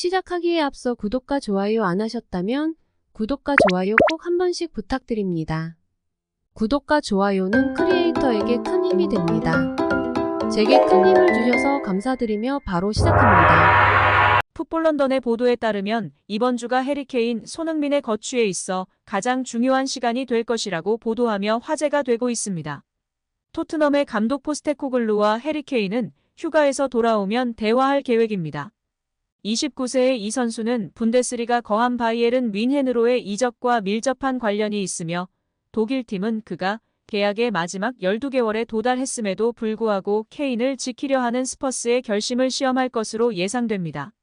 시작하기에 앞서 구독과 좋아요 안 하셨다면 구독과 좋아요 꼭 한 번씩 부탁드립니다. 구독과 좋아요는 크리에이터에게 큰 힘이 됩니다. 제게 큰 힘을 주셔서 감사드리며 바로 시작합니다. 풋볼 런던의 보도에 따르면 이번 주가 해리케인 손흥민의 거취에 있어 가장 중요한 시간이 될 것이라고 보도하며 화제가 되고 있습니다. 토트넘의 감독 포스테코글루와 해리케인은 휴가에서 돌아오면 대화할 계획입니다. 29세의 이 선수는 분데스리가 거한 바이에른 뮌헨으로의 이적과 밀접한 관련이 있으며 독일팀은 그가 계약의 마지막 12개월에 도달했음에도 불구하고 케인을 지키려 하는 스퍼스의 결심을 시험할 것으로 예상됩니다.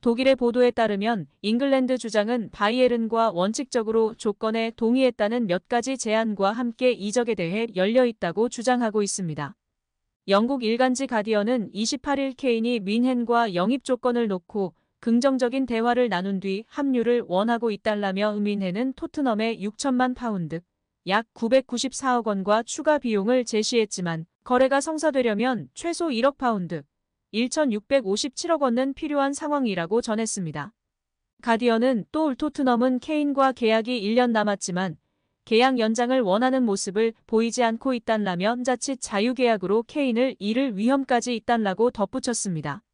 독일의 보도에 따르면 잉글랜드 주장은 바이에른과 원칙적으로 조건에 동의했다는 몇 가지 제안과 함께 이적에 대해 열려있다고 주장하고 있습니다. 영국 일간지 가디언은 28일 케인이 뮌헨과 영입 조건을 놓고 긍정적인 대화를 나눈 뒤 합류를 원하고 있달라며 뮌헨은 토트넘에 6천만 파운드, 약 994억 원과 추가 비용을 제시했지만 거래가 성사되려면 최소 1억 파운드, 1,657억 원은 필요한 상황이라고 전했습니다. 가디언은 또 토트넘은 케인과 계약이 1년 남았지만 계약 연장을 원하는 모습을 보이지 않고 있단라며 자칫 자유계약으로 케인을 잃을 위험까지 있단라고 덧붙였습니다.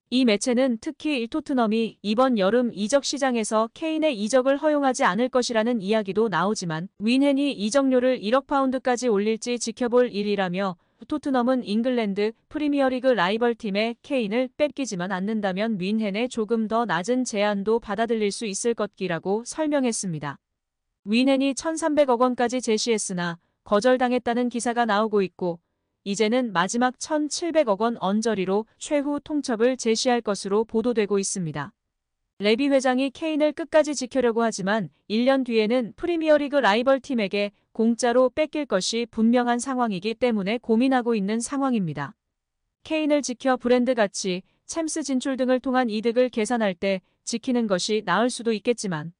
이 매체는 특히 토트넘이 이번 여름 이적 시장에서 케인의 이적을 허용하지 않을 것이라는 이야기도 나오지만 뮌헨이 이적료를 1억 파운드까지 올릴지 지켜볼 일이라며 토트넘은 잉글랜드 프리미어리그 라이벌팀에 케인을 뺏기지만 않는다면 뮌헨의 조금 더 낮은 제안도 받아들일 수 있을 것이라고 설명했습니다. 뮌헨이 1,300억 원까지 제시했으나 거절당했다는 기사가 나오고 있고 이제는 마지막 1,700억 원 언저리로 최후 통첩을 제시할 것으로 보도되고 있습니다. 레비 회장이 케인을 끝까지 지키려고 하지만 1년 뒤에는 프리미어리그 라이벌팀에게 공짜로 뺏길 것이 분명한 상황이기 때문에 고민하고 있는 상황입니다. 케인을 지켜 브랜드 가치, 챔스 진출 등을 통한 이득을 계산할 때 지키는 것이 나을 수도 있겠지만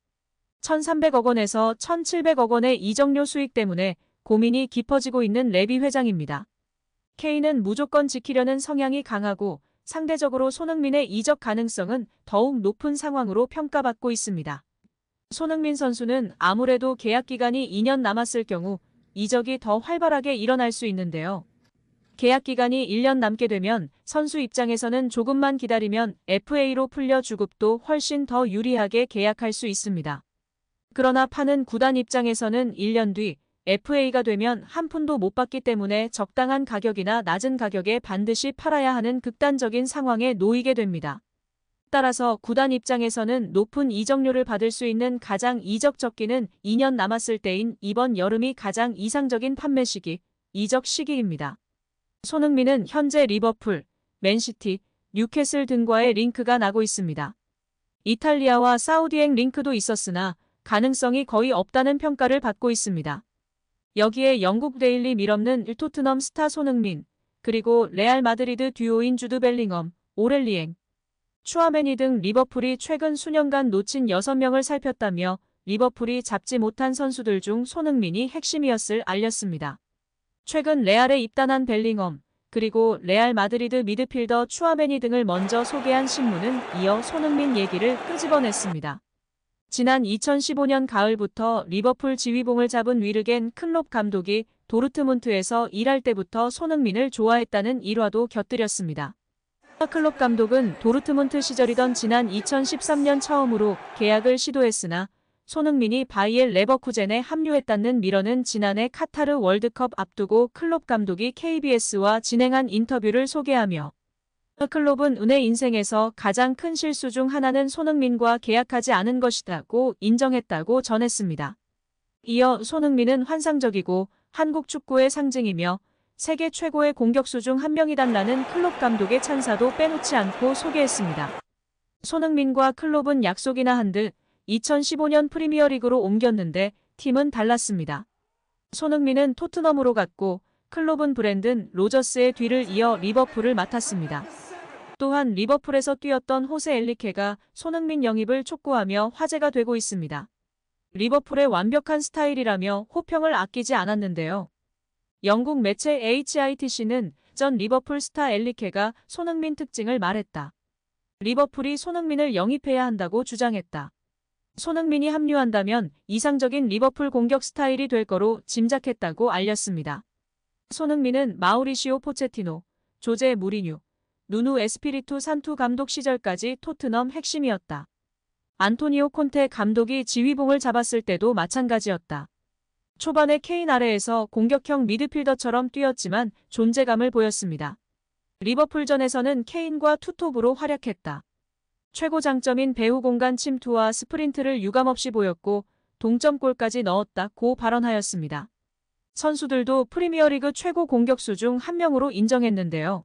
1,300억 원에서 1,700억 원의 이적료 수익 때문에 고민이 깊어지고 있는 레비 회장입니다. 케인은 무조건 지키려는 성향이 강하고 상대적으로 손흥민의 이적 가능성은 더욱 높은 상황으로 평가받고 있습니다. 손흥민 선수는 아무래도 계약 기간이 2년 남았을 경우 이적이 더 활발하게 일어날 수 있는데요. 계약 기간이 1년 남게 되면 선수 입장에서는 조금만 기다리면 FA로 풀려 주급도 훨씬 더 유리하게 계약할 수 있습니다. 그러나 파는 구단 입장에서는 1년 뒤 FA가 되면 한 푼도 못 받기 때문에 적당한 가격이나 낮은 가격에 반드시 팔아야 하는 극단적인 상황에 놓이게 됩니다. 따라서 구단 입장에서는 높은 이적료를 받을 수 있는 가장 이적 적기는 2년 남았을 때인 이번 여름이 가장 이상적인 판매 시기, 이적 시기입니다. 손흥민은 현재 리버풀, 맨시티, 뉴캐슬 등과의 링크가 나고 있습니다. 이탈리아와 사우디행 링크도 있었으나 가능성이 거의 없다는 평가를 받고 있습니다. 여기에 영국 데일리 미러는 토트넘 스타 손흥민, 그리고 레알 마드리드 듀오인 주드 벨링엄, 오렐리엥, 추아메니 등 리버풀이 최근 수년간 놓친 6명을 살폈다며 리버풀이 잡지 못한 선수들 중 손흥민이 핵심이었을 알렸습니다. 최근 레알에 입단한 벨링엄, 그리고 레알 마드리드 미드필더 추아메니 등을 먼저 소개한 신문은 이어 손흥민 얘기를 끄집어냈습니다. 지난 2015년 가을부터 리버풀 지휘봉을 잡은 위르겐 클롭 감독이 도르트문트에서 일할 때부터 손흥민을 좋아했다는 일화도 곁들였습니다. 클롭 감독은 도르트문트 시절이던 지난 2013년 처음으로 계약을 시도했으나 손흥민이 바이엘 레버쿠젠에 합류했다는 미러는 지난해 카타르 월드컵 앞두고 클롭 감독이 KBS와 진행한 인터뷰를 소개하며 클롭은 은혜 인생에서 가장 큰 실수 중 하나는 손흥민과 계약하지 않은 것이라고 인정했다고 전했습니다. 이어 손흥민은 환상적이고 한국 축구의 상징이며 세계 최고의 공격수 중 한 명이다라는 클롭 감독의 찬사도 빼놓지 않고 소개했습니다. 손흥민과 클롭은 약속이나 한 듯 2015년 프리미어리그로 옮겼는데 팀은 달랐습니다. 손흥민은 토트넘으로 갔고 클롭은 브랜든 로저스의 뒤를 이어 리버풀을 맡았습니다. 또한 리버풀에서 뛰었던 호세 엘리케가 손흥민 영입을 촉구하며 화제가 되고 있습니다. 리버풀의 완벽한 스타일이라며 호평을 아끼지 않았는데요. 영국 매체 HITC는 전 리버풀 스타 엘리케가 손흥민 특징을 말했다. 리버풀이 손흥민을 영입해야 한다고 주장했다. 손흥민이 합류한다면 이상적인 리버풀 공격 스타일이 될 거로 짐작했다고 알렸습니다. 손흥민은 마우리시오 포체티노, 조제 무리뉴, 누누 에스피리투 산투 감독 시절까지 토트넘 핵심이었다. 안토니오 콘테 감독이 지휘봉을 잡았을 때도 마찬가지였다. 초반에 케인 아래에서 공격형 미드필더처럼 뛰었지만 존재감을 보였습니다. 리버풀전에서는 케인과 투톱으로 활약했다. 최고 장점인 배후 공간 침투와 스프린트를 유감없이 보였고 동점골까지 넣었다고 발언하였습니다. 선수들도 프리미어리그 최고 공격수 중 한 명으로 인정했는데요.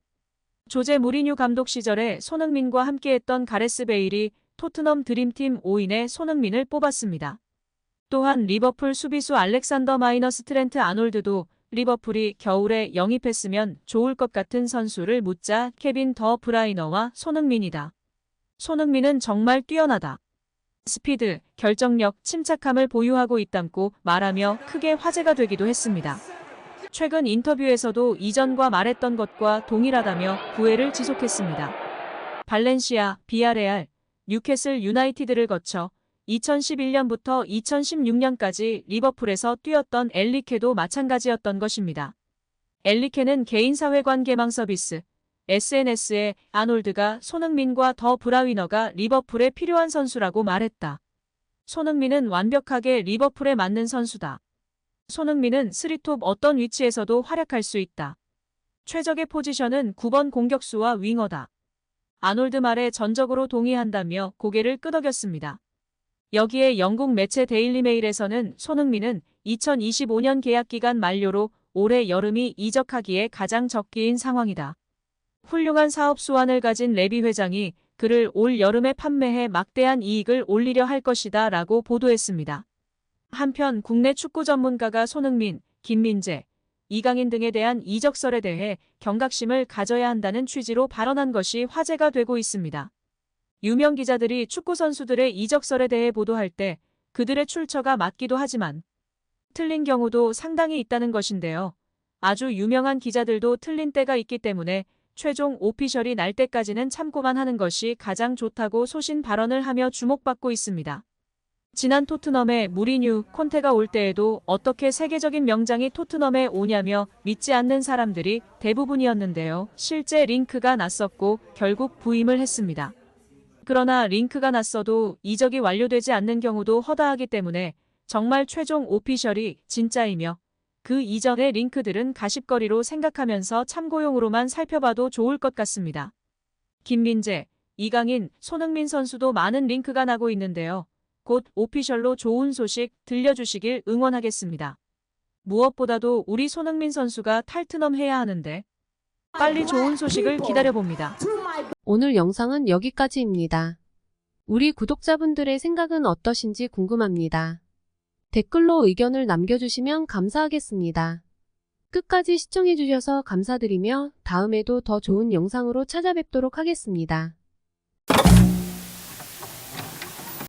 조제 무리뉴 감독 시절에 손흥민과 함께했던 가레스 베일이 토트넘 드림팀 5인에 손흥민을 뽑았습니다. 또한 리버풀 수비수 알렉산더 마이너스 트렌트 아놀드도 리버풀이 겨울에 영입했으면 좋을 것 같은 선수를 묻자 케빈 더 브라이너와 손흥민이다. 손흥민은 정말 뛰어나다. 스피드, 결정력, 침착함을 보유하고 있다고 말하며 크게 화제가 되기도 했습니다. 최근 인터뷰에서도 이전과 말했던 것과 동일하다며 구애를 지속했습니다. 발렌시아, 비아레알, 뉴캐슬 유나이티드를 거쳐 2011년부터 2016년까지 리버풀에서 뛰었던 엘리케도 마찬가지였던 것입니다. 엘리케는 개인 사회관계망 서비스, SNS에 아놀드가 손흥민과 더 브라위너가 리버풀에 필요한 선수라고 말했다. 손흥민은 완벽하게 리버풀에 맞는 선수다. 손흥민은 3톱 어떤 위치에서도 활약할 수 있다. 최적의 포지션은 9번 공격수와 윙어다. 아놀드 말에 전적으로 동의한다며 고개를 끄덕였습니다. 여기에 영국 매체 데일리메일에서는 손흥민은 2025년 계약기간 만료로 올해 여름이 이적하기에 가장 적기인 상황이다. 훌륭한 사업 수완을 가진 레비 회장이 그를 올 여름에 판매해 막대한 이익을 올리려 할 것이다 라고 보도했습니다. 한편 국내 축구 전문가가 손흥민, 김민재, 이강인 등에 대한 이적설에 대해 경각심을 가져야 한다는 취지로 발언한 것이 화제가 되고 있습니다. 유명 기자들이 축구 선수들의 이적설에 대해 보도할 때 그들의 출처가 맞기도 하지만 틀린 경우도 상당히 있다는 것인데요. 아주 유명한 기자들도 틀린 때가 있기 때문에 최종 오피셜이 날 때까지는 참고만 하는 것이 가장 좋다고 소신 발언을 하며 주목받고 있습니다. 지난 토트넘에 무리뉴, 콘테가 올 때에도 어떻게 세계적인 명장이 토트넘에 오냐며 믿지 않는 사람들이 대부분이었는데요. 실제 링크가 났었고 결국 부임을 했습니다. 그러나 링크가 났어도 이적이 완료되지 않는 경우도 허다하기 때문에 정말 최종 오피셜이 진짜이며 그 이전의 링크들은 가십거리로 생각하면서 참고용으로만 살펴봐도 좋을 것 같습니다. 김민재, 이강인, 손흥민 선수도 많은 링크가 나고 있는데요. 곧 오피셜로 좋은 소식 들려주시길 응원하겠습니다. 무엇보다도 우리 손흥민 선수가 탈트넘 해야 하는데 빨리 좋은 소식을 기다려봅니다. 오늘 영상은 여기까지입니다. 우리 구독자분들의 생각은 어떠신지 궁금합니다. 댓글로 의견을 남겨주시면 감사하겠습니다. 끝까지 시청해주셔서 감사드리며 다음에도 더 좋은 영상으로 찾아뵙도록 하겠습니다.